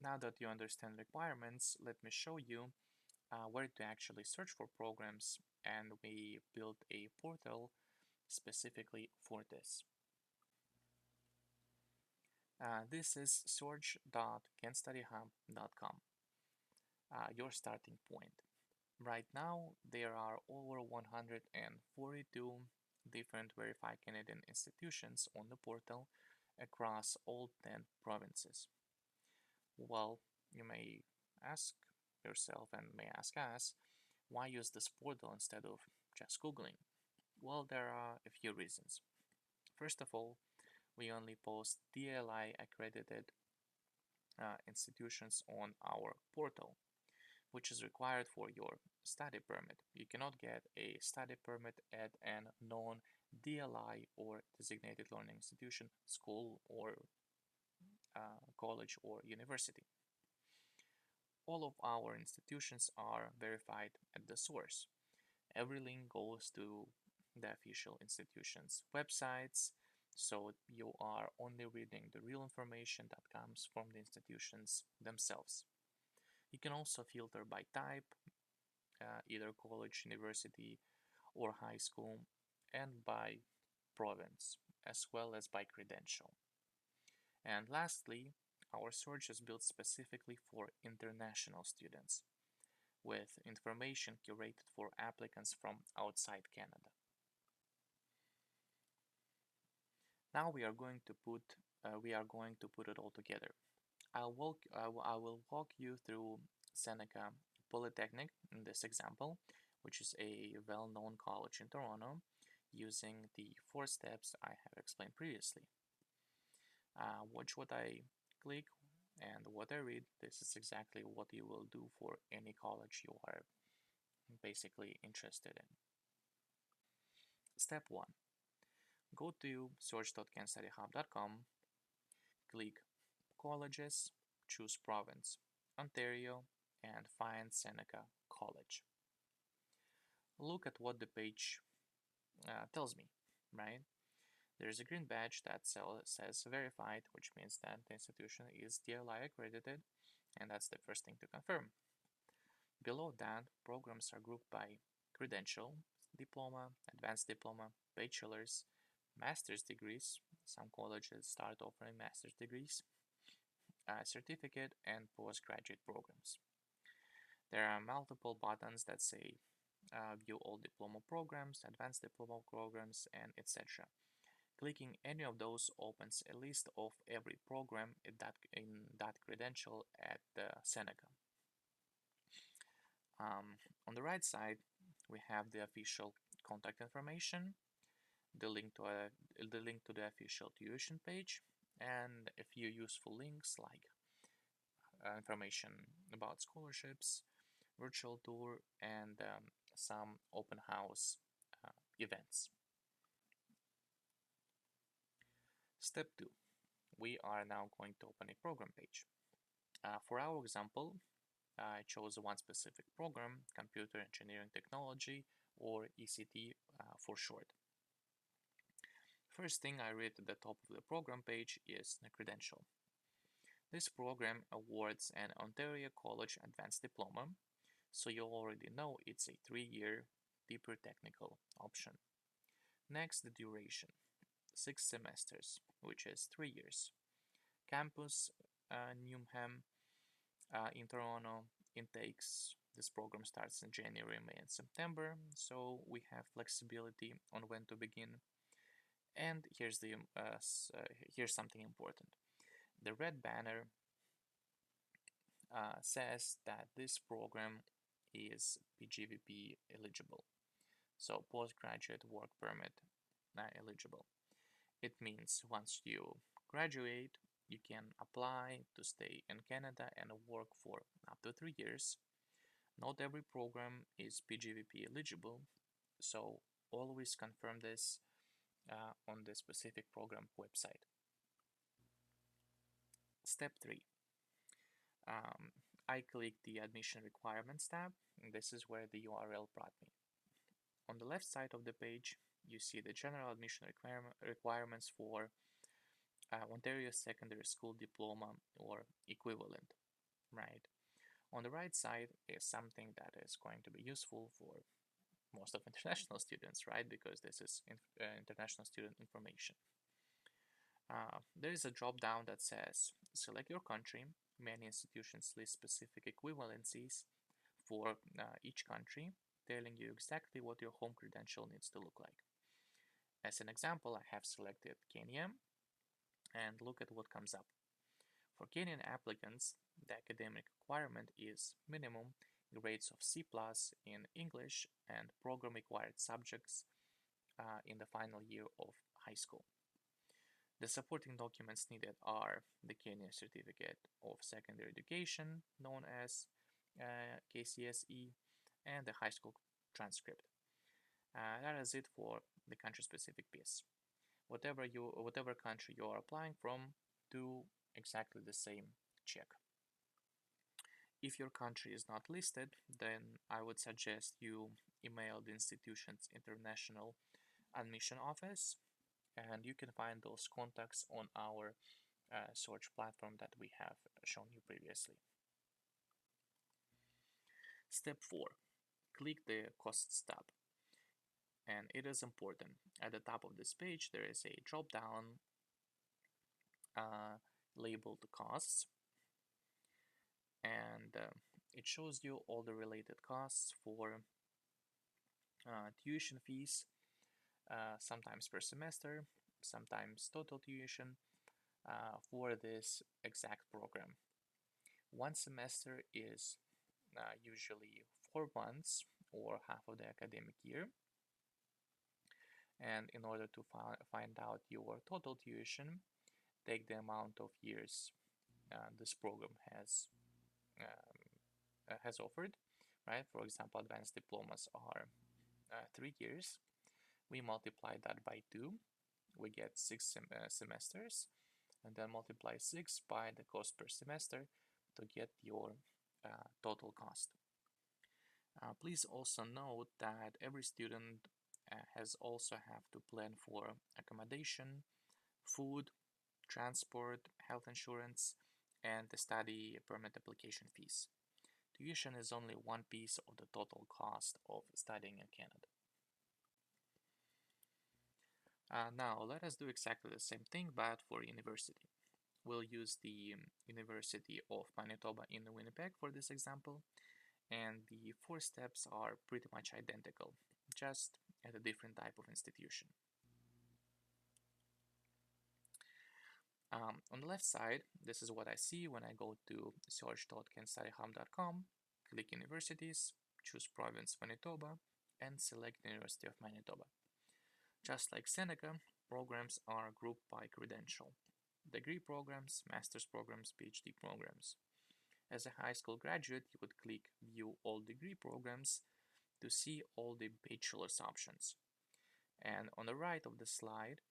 Now that you understand requirements, let me show you where to actually search for programs, and we built a portal specifically for this. This is search.canstudyhub.com, your starting point. Right now, there are over 142 different verified Canadian institutions on the portal across all 10 provinces. Well, you may ask yourself and may ask us, why use this portal instead of just Googling? Well, there are a few reasons. First of all, we only post DLI accredited institutions on our portal, which is required for your study permit. You cannot get a study permit at a non-DLI or designated learning institution, school, or college or university. All of our institutions are verified at the source. Every link goes to the official institution's websites, so you are only reading the real information that comes from the institutions themselves. You can also filter by type, either college, university, or high school, and by province, as well as by credential. And lastly, our search is built specifically for international students, with information curated for applicants from outside Canada. Now we are going to put it all together. I will walk you through Seneca Polytechnic in this example, which is a well-known college in Toronto, using the 4 steps I have explained previously. Watch what I click and what I read. This is exactly what you will do for any college you are basically interested in. Step 1. Go to search.canstudyhub.com, click Colleges, choose Province, Ontario, and find Seneca College. Look at what the page tells me, right? There's a green badge that says verified, which means that the institution is DLI accredited, and that's the first thing to confirm. Below that, programs are grouped by credential, diploma, advanced diploma, bachelor's, master's degrees. Some colleges start offering master's degrees, certificate, and postgraduate programs. There are multiple buttons that say view all diploma programs, advanced diploma programs, and etc. Clicking any of those opens a list of every program in that credential at Seneca. On the right side, we have the official contact information, the link to the official tuition page, and a few useful links like information about scholarships, virtual tour, and some open house events. Step 2. We are now going to open a program page. For our example, I chose one specific program, Computer Engineering Technology, or ECT for short. First thing I read at the top of the program page is the credential. This program awards an Ontario College Advanced Diploma, so you already know it's a 3-year deeper technical option. Next, the duration, 6 semesters, which is 3 years. Campus, Newham, in Toronto, intakes. This program starts in January, May, and September, so we have flexibility on when to begin. And here's something important. The red banner says that this program is PGVP eligible, so postgraduate work permit eligible. It means once you graduate, you can apply to stay in Canada and work for up to 3 years. Not every program is PGVP eligible, so always confirm this on the specific program website. Step 3. I click the Admission Requirements tab, and this is where the URL brought me. On the left side of the page, you see the general admission requirements for Ontario Secondary School Diploma or equivalent. right? On the right side is something that is going to be useful for most of international students, right? Because this is international student information. There is a drop down that says select your country. Many institutions list specific equivalencies for each country, telling you exactly what your home credential needs to look like. As an example, I have selected Kenya and look at what comes up. For Kenyan applicants, the academic requirement is minimum grades of C+ in English and program required subjects in the final year of high school. The supporting documents needed are the Kenyan Certificate of Secondary Education, known as KCSE, and the high school transcript. That is it for the country-specific piece. Whatever country you are applying from, do exactly the same check. If your country is not listed, then I would suggest you email the institution's international admission office, and you can find those contacts on our search platform that we have shown you previously. Step 4. Click the Costs tab. And it is important. At the top of this page, there is a drop down labeled Costs, and it shows you all the related costs for tuition fees, sometimes per semester, sometimes total tuition for this exact program. One semester is usually 4 months or half of the academic year. And in order to find out your total tuition, take the amount of years this program has offered, right? For example, advanced diplomas are 3 years. We multiply that by 2, we get 6 semesters, and then multiply 6 by the cost per semester to get your total cost. Please also note that every student has also have to plan for accommodation, food, transport, health insurance, and the study permit application fees. Tuition is only one piece of the total cost of studying in Canada. Now, let us do exactly the same thing, but for university. We'll use the University of Manitoba in Winnipeg for this example, and the 4 steps are pretty much identical, just at a different type of institution. On the left side, this is what I see when I go to search.canstudyhub.com, click Universities, choose Province Manitoba, and select the University of Manitoba. Just like Seneca, programs are grouped by credential: degree programs, master's programs, PhD programs. As a high school graduate, you would click View All Degree Programs to see all the bachelor's options. And on the right of the slide,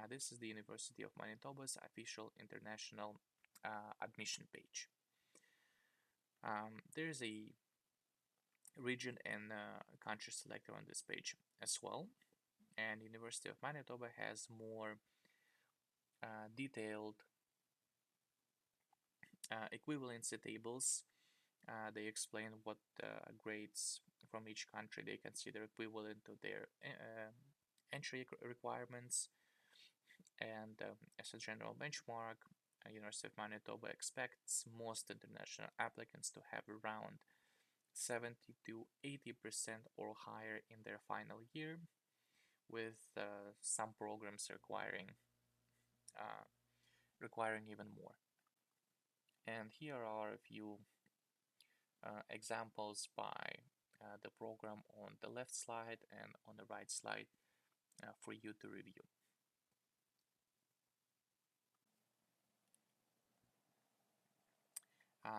this is the University of Manitoba's official international admission page. There's a region and country selector on this page as well, and University of Manitoba has more detailed equivalency tables. They explain what grades from each country they consider equivalent to their entry requirements, and as a general benchmark, University of Manitoba expects most international applicants to have around 70 to 80% or higher in their final year, with some programs requiring even more. And here are a few examples by the program on the left slide and on the right slide for you to review.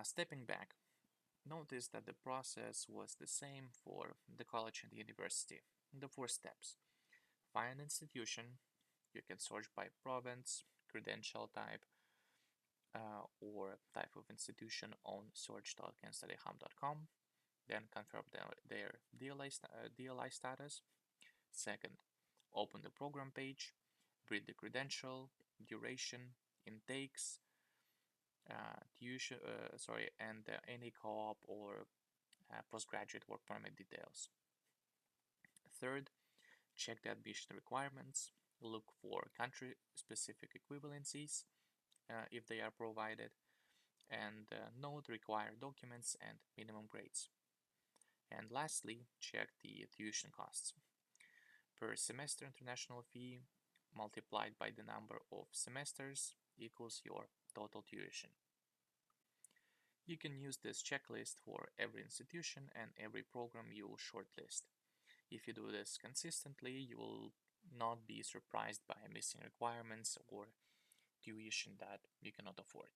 Stepping back, notice that the process was the same for the college and the university. The 4 steps: find an institution. You can search by province, credential type, or type of institution on search.canstudyhub.com. Then confirm their DLI status. Second, open the program page, read the credential, duration, intakes, and any co-op or postgraduate work permit details. Third, check the admission requirements. Look for country-specific equivalencies if they are provided, and note required documents and minimum grades. And lastly, check the tuition costs. Per semester international fee multiplied by the number of semesters equals your total tuition. You can use this checklist for every institution and every program you shortlist. If you do this consistently, you will not be surprised by missing requirements or tuition that you cannot afford.